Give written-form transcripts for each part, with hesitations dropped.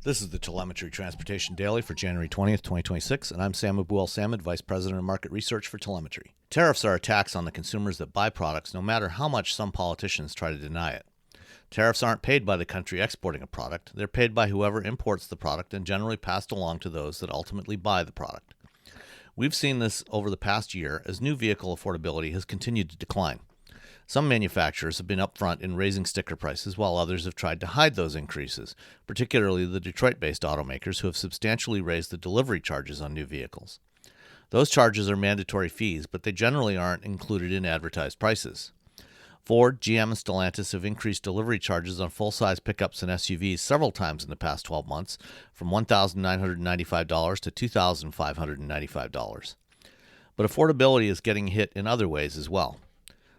This is the Telemetry Transportation Daily for January 20th, 2026, and I'm Sam Abuel-Samad, Vice President of Market Research for Telemetry. Tariffs are a tax on the consumers that buy products, no matter how much some politicians try to deny it. Tariffs aren't paid by the country exporting a product. They're paid by whoever imports the product and generally passed along to those that ultimately buy the product. We've seen this over the past year as new vehicle affordability has continued to decline. Some manufacturers have been upfront in raising sticker prices, while others have tried to hide those increases, particularly the Detroit-based automakers who have substantially raised the delivery charges on new vehicles. Those charges are mandatory fees, but they generally aren't included in advertised prices. Ford, GM, and Stellantis have increased delivery charges on full-size pickups and SUVs several times in the past 12 months, from $1,995 to $2,595. But affordability is getting hit in other ways as well.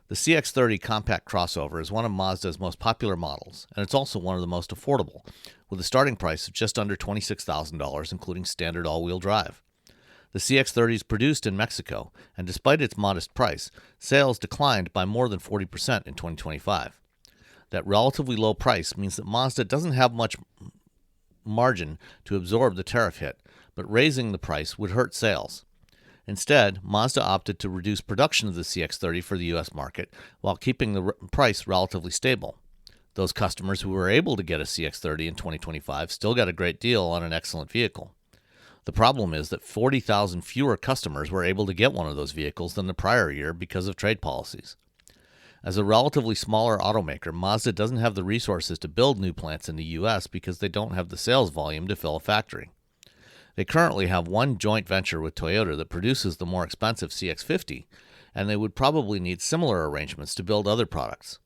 The CX-30 compact crossover is one of Mazda's most popular models, and it's also one of the most affordable, with a starting price of just under $26,000, including standard all-wheel drive. The CX-30 is produced in Mexico, and despite its modest price, sales declined by more than 40% in 2025. That relatively low price means that Mazda doesn't have much margin to absorb the tariff hit, but raising the price would hurt sales. Instead, Mazda opted to reduce production of the CX-30 for the U.S. market while keeping the price relatively stable. Those customers who were able to get a CX-30 in 2025 still got a great deal on an excellent vehicle. The problem is that 40,000 fewer customers were able to get one of those vehicles than the prior year because of trade policies. As a relatively smaller automaker, Mazda doesn't have the resources to build new plants in the U.S. because they don't have the sales volume to fill a factory. They currently have one joint venture with Toyota that produces the more expensive CX-50, and they would probably need similar arrangements to build other products.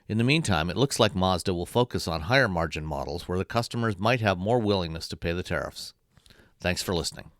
In the meantime, it looks like Mazda will focus on higher margin models where the customers might have more willingness to pay the tariffs. Thanks for listening.